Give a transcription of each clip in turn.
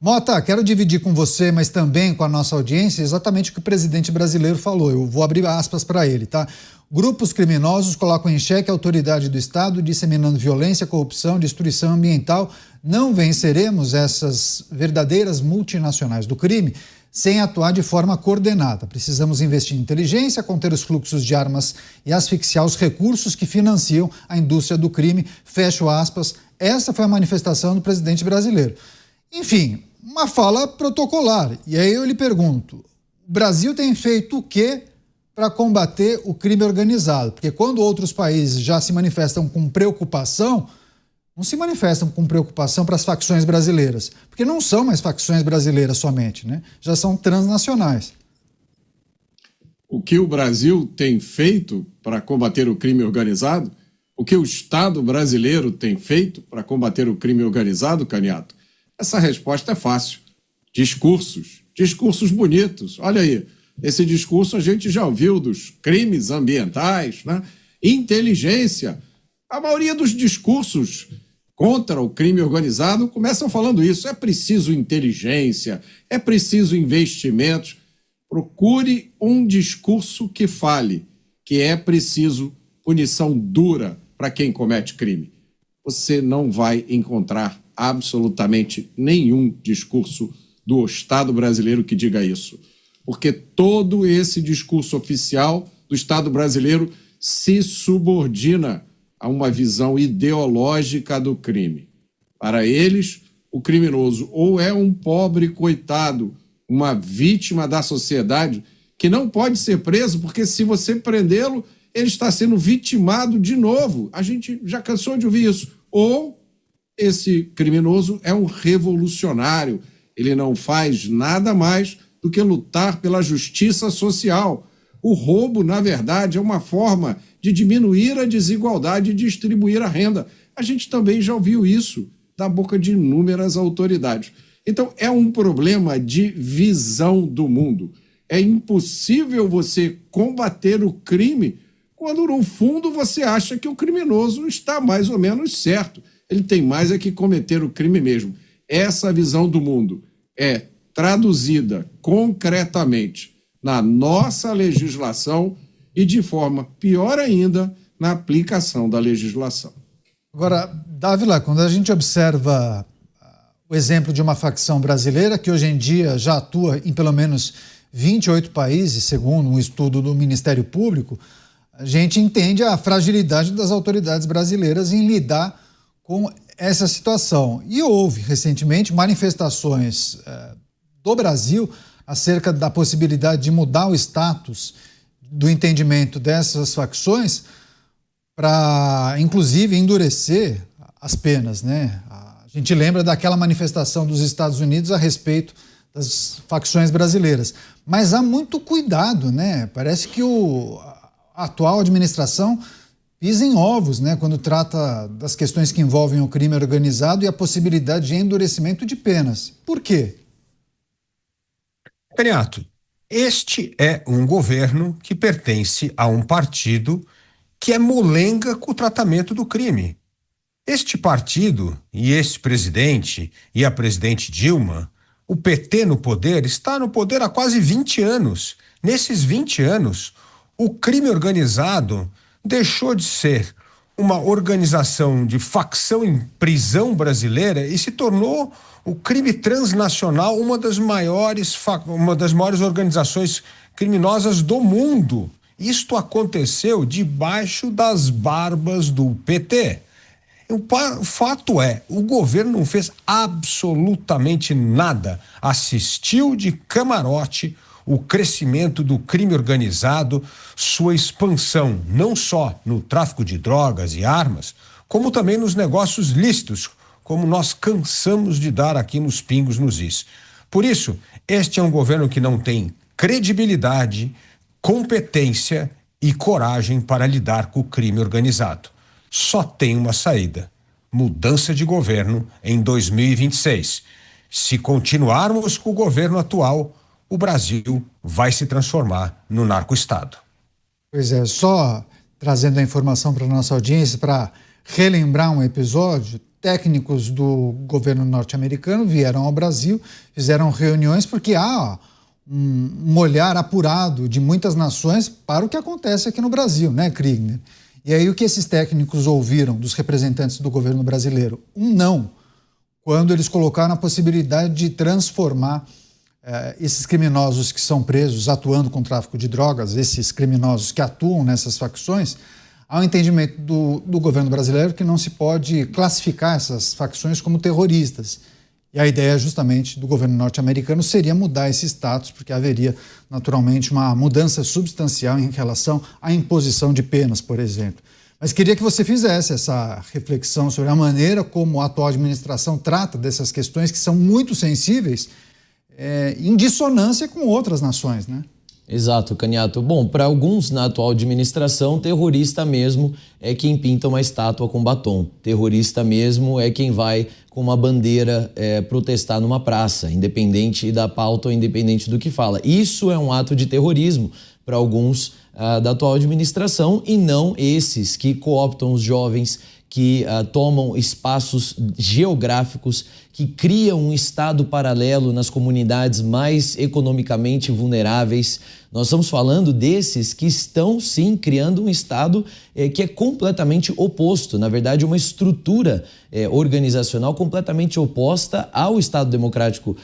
Mota, quero dividir com você, mas também com a nossa audiência, exatamente o que o presidente brasileiro falou. Eu vou abrir aspas para ele, tá? Grupos criminosos colocam em xeque a autoridade do Estado, disseminando violência, corrupção, destruição ambiental. Não venceremos essas verdadeiras multinacionais do crime sem atuar de forma coordenada. Precisamos investir em inteligência, conter os fluxos de armas e asfixiar os recursos que financiam a indústria do crime. Fecho aspas. Essa foi a manifestação do presidente brasileiro. Enfim, uma fala protocolar. E aí eu lhe pergunto, o Brasil tem feito o quê para combater o crime organizado? Porque quando outros países já se manifestam com preocupação, não se manifestam com preocupação para as facções brasileiras. Porque não são mais facções brasileiras somente, né? Já são transnacionais. O que o Brasil tem feito para combater o crime organizado? O que o Estado brasileiro tem feito para combater o crime organizado, Caniato? Essa resposta é fácil. Discursos bonitos. Olha aí, esse discurso a gente já ouviu dos crimes ambientais, né? Inteligência. A maioria dos discursos contra o crime organizado começam falando isso. É preciso inteligência, é preciso investimentos. Procure um discurso que fale que é preciso punição dura para quem comete crime. Você não vai encontrar absolutamente nenhum discurso do Estado brasileiro que diga isso. Porque todo esse discurso oficial do Estado brasileiro se subordina a uma visão ideológica do crime. Para eles, o criminoso ou é um pobre coitado, uma vítima da sociedade, que não pode ser preso, porque se você prendê-lo, ele está sendo vitimado de novo. A gente já cansou de ouvir isso. Ou esse criminoso é um revolucionário. Ele não faz nada mais do que lutar pela justiça social. O roubo, na verdade, é uma forma de diminuir a desigualdade e distribuir a renda. A gente também já ouviu isso da boca de inúmeras autoridades. Então, é um problema de visão do mundo. É impossível você combater o crime quando, no fundo, você acha que o criminoso está mais ou menos certo. Ele tem mais é que cometer o crime mesmo. Essa visão do mundo é traduzida concretamente na nossa legislação e, de forma pior ainda, na aplicação da legislação. Agora, Dávila, quando a gente observa o exemplo de uma facção brasileira que hoje em dia já atua em pelo menos 28 países, segundo um estudo do Ministério Público, a gente entende a fragilidade das autoridades brasileiras em lidar com essa situação. E houve, recentemente, manifestações do Brasil acerca da possibilidade de mudar o status do entendimento dessas facções para, inclusive, endurecer as penas, né? A gente lembra daquela manifestação dos Estados Unidos a respeito das facções brasileiras. Mas há muito cuidado, né? Parece que a atual administração pisa em ovos, né? Quando trata das questões que envolvem o crime organizado e a possibilidade de endurecimento de penas. Por quê? Caniato, este é um governo que pertence a um partido que é molenga com o tratamento do crime. Este partido e este presidente e a presidente Dilma, o PT no poder, está no poder há quase 20 anos. Nesses 20 anos, o crime organizado deixou de ser uma organização de facção em prisão brasileira e se tornou o crime transnacional uma das maiores organizações criminosas do mundo. Isto aconteceu debaixo das barbas do PT. O fato é, o governo não fez absolutamente nada. Assistiu de camarote o crescimento do crime organizado, sua expansão não só no tráfico de drogas e armas, como também nos negócios lícitos, como nós cansamos de dar aqui nos pingos nos is. Por isso, este é um governo que não tem credibilidade, competência e coragem para lidar com o crime organizado. Só tem uma saída: mudança de governo em 2026. Se continuarmos com o governo atual, o Brasil vai se transformar no narco-estado. Pois é, só trazendo a informação para a nossa audiência, para relembrar um episódio, técnicos do governo norte-americano vieram ao Brasil, fizeram reuniões porque há um olhar apurado de muitas nações para o que acontece aqui no Brasil, né, Kriegner? E aí o que esses técnicos ouviram dos representantes do governo brasileiro? Um não, quando eles colocaram a possibilidade de transformar esses criminosos que são presos atuando com tráfico de drogas, esses criminosos que atuam nessas facções, há um entendimento do governo brasileiro que não se pode classificar essas facções como terroristas. E a ideia justamente do governo norte-americano seria mudar esse status, porque haveria naturalmente uma mudança substancial em relação à imposição de penas, por exemplo. Mas queria que você fizesse essa reflexão sobre a maneira como a atual administração trata dessas questões que são muito sensíveis, em dissonância com outras nações, né? Exato, Caniato. Bom, para alguns na atual administração, terrorista mesmo é quem pinta uma estátua com batom. Terrorista mesmo é quem vai com uma bandeira protestar numa praça, independente da pauta ou independente do que fala. Isso é um ato de terrorismo para alguns da atual administração e não esses que cooptam os jovens, que tomam espaços geográficos, que criam um estado paralelo nas comunidades mais economicamente vulneráveis. Nós estamos falando desses que estão, sim, criando um estado que é completamente oposto, na verdade, uma estrutura organizacional completamente oposta ao Estado democrático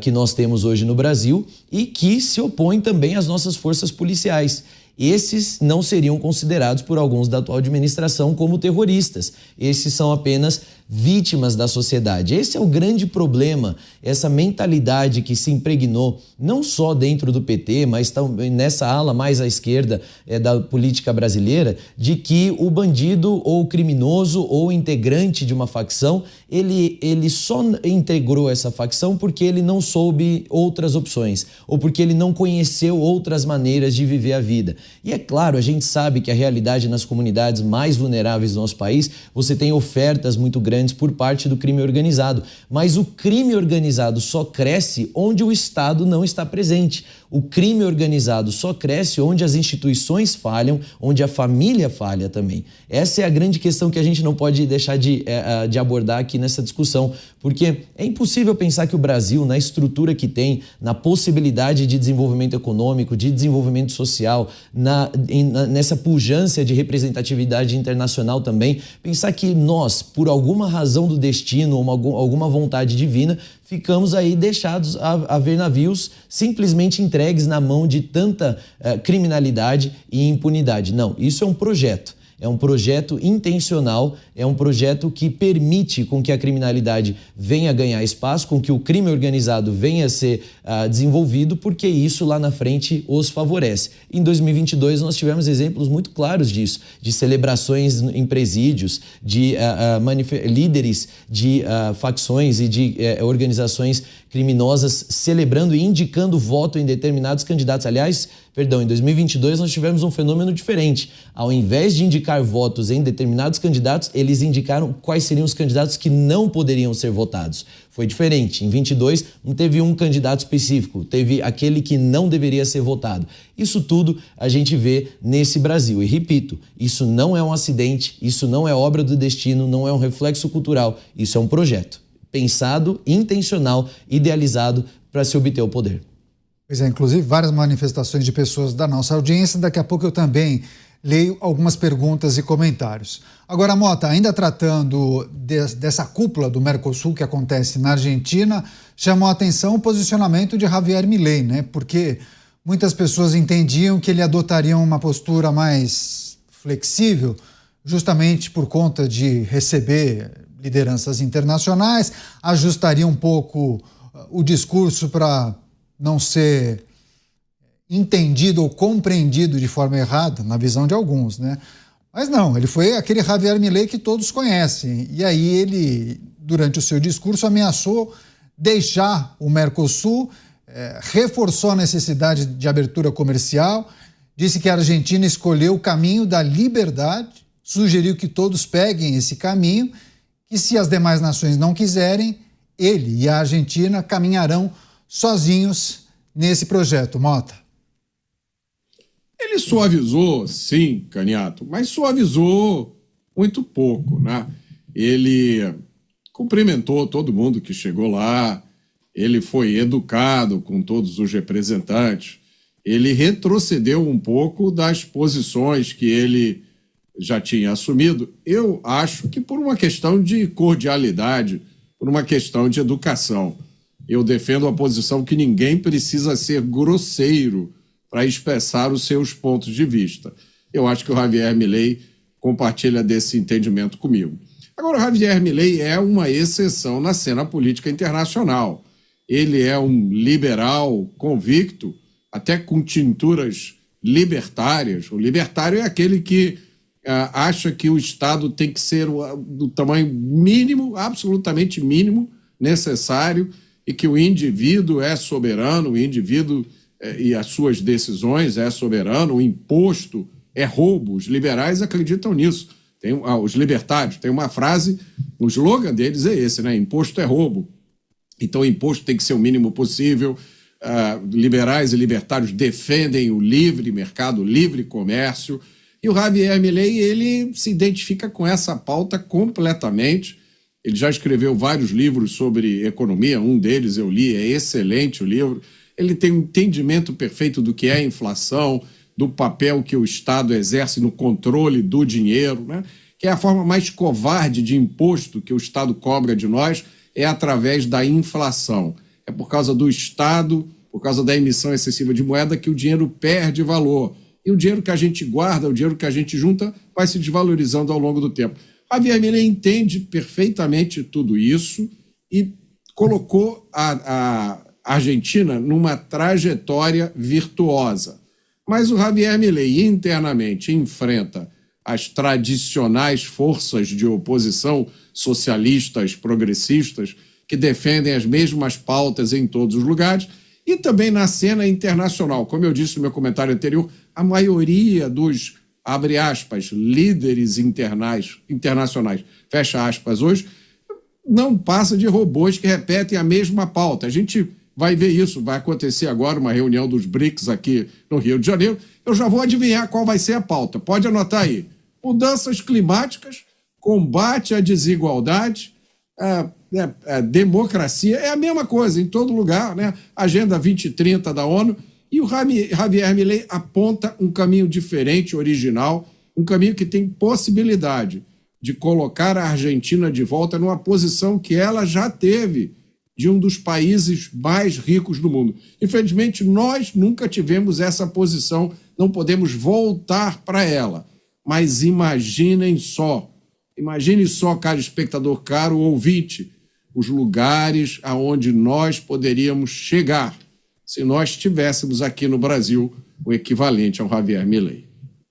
que nós temos hoje no Brasil e que se opõe também às nossas forças policiais. Esses não seriam considerados por alguns da atual administração como terroristas. Esses são apenas vítimas da sociedade. Esse é o grande problema, essa mentalidade que se impregnou não só dentro do PT, mas também nessa ala mais à esquerda da política brasileira, de que o bandido ou o criminoso ou integrante de uma facção, ele só integrou essa facção porque ele não soube outras opções ou porque ele não conheceu outras maneiras de viver a vida. E é claro, a gente sabe que a realidade nas comunidades mais vulneráveis do nosso país, você tem ofertas muito grandes por parte do crime organizado, mas o crime organizado só cresce onde o Estado não está presente. O crime organizado só cresce onde as instituições falham, onde a família falha também. Essa é a grande questão que a gente não pode deixar de abordar aqui nessa discussão, porque é impossível pensar que o Brasil, na estrutura que tem, na possibilidade de desenvolvimento econômico, de desenvolvimento social, nessa pujança de representatividade internacional também, pensar que nós, por alguma razão do destino ou alguma vontade divina, ficamos aí deixados a ver navios simplesmente entregues na mão de tanta criminalidade e impunidade. Não, isso é um projeto. É um projeto intencional, é um projeto que permite com que a criminalidade venha ganhar espaço, com que o crime organizado venha a ser desenvolvido, porque isso lá na frente os favorece. Em 2022 nós tivemos exemplos muito claros disso, de celebrações em presídios, de líderes de facções e de organizações criminosas celebrando e indicando voto em determinados candidatos. Aliás, em 2022 nós tivemos um fenômeno diferente. Ao invés de indicar votos em determinados candidatos, eles indicaram quais seriam os candidatos que não poderiam ser votados. Foi diferente. Em 22 não teve um candidato específico, teve aquele que não deveria ser votado. Isso tudo a gente vê nesse Brasil. E repito, isso não é um acidente, isso não é obra do destino, não é um reflexo cultural, isso é um projeto pensado, intencional, idealizado para se obter o poder. Pois é, inclusive várias manifestações de pessoas da nossa audiência. Daqui a pouco eu também leio algumas perguntas e comentários. Agora, Mota, ainda tratando dessa cúpula do Mercosul que acontece na Argentina, chamou a atenção o posicionamento de Javier Milei, né? Porque muitas pessoas entendiam que ele adotaria uma postura mais flexível, justamente por conta de receber lideranças internacionais, ajustaria um pouco o discurso para não ser entendido ou compreendido de forma errada, na visão de alguns, né? Mas não, ele foi aquele Javier Milei que todos conhecem. E aí ele, durante o seu discurso, ameaçou deixar o Mercosul, reforçou a necessidade de abertura comercial, disse que a Argentina escolheu o caminho da liberdade, sugeriu que todos peguem esse caminho, que se as demais nações não quiserem, ele e a Argentina caminharão sozinhos nesse projeto. Mota. Ele suavizou, sim, Caniato, mas suavizou muito pouco, né? Ele cumprimentou todo mundo que chegou lá, ele foi educado com todos os representantes, ele retrocedeu um pouco das posições que ele já tinha assumido. Eu acho que por uma questão de cordialidade, por uma questão de educação. Eu defendo a posição que ninguém precisa ser grosseiro para expressar os seus pontos de vista. Eu acho que o Javier Milei compartilha desse entendimento comigo. Agora, o Javier Milei é uma exceção na cena política internacional. Ele é um liberal convicto, até com tinturas libertárias. O libertário é aquele que acha que o Estado tem que ser do tamanho mínimo, absolutamente mínimo, necessário, e que o indivíduo é soberano, o indivíduo e as suas decisões é soberano, o imposto é roubo. Os liberais acreditam nisso. Os libertários têm uma frase, o slogan deles é esse, né? Imposto é roubo. Então o imposto tem que ser o mínimo possível. Liberais e libertários defendem o livre mercado, o livre comércio. E o Javier Milei, ele se identifica com essa pauta completamente. Ele já escreveu vários livros sobre economia, um deles eu li, é excelente o livro. Ele tem um entendimento perfeito do que é a inflação, do papel que o Estado exerce no controle do dinheiro, né? Que é a forma mais covarde de imposto que o Estado cobra de nós, é através da inflação. É por causa do Estado, por causa da emissão excessiva de moeda, que o dinheiro perde valor. E o dinheiro que a gente guarda, o dinheiro que a gente junta, vai se desvalorizando ao longo do tempo. Javier Milei entende perfeitamente tudo isso e colocou a Argentina numa trajetória virtuosa. Mas o Javier Milei internamente enfrenta as tradicionais forças de oposição socialistas, progressistas, que defendem as mesmas pautas em todos os lugares, e também na cena internacional. Como eu disse no meu comentário anterior, a maioria dos, abre aspas, líderes internacionais, fecha aspas, hoje, não passa de robôs que repetem a mesma pauta. A gente vai ver isso, vai acontecer agora uma reunião dos BRICS aqui no Rio de Janeiro. Eu já vou adivinhar qual vai ser a pauta. Pode anotar aí. Mudanças climáticas, combate à desigualdade, democracia, é a mesma coisa em todo lugar, né? Agenda 2030 da ONU. E o Javier Milei aponta um caminho diferente, original, um caminho que tem possibilidade de colocar a Argentina de volta numa posição que ela já teve de um dos países mais ricos do mundo. Infelizmente, nós nunca tivemos essa posição, não podemos voltar para ela. Mas imagine só, caro espectador, caro ouvinte, os lugares aonde nós poderíamos chegar se nós tivéssemos aqui no Brasil o equivalente ao Javier Milei.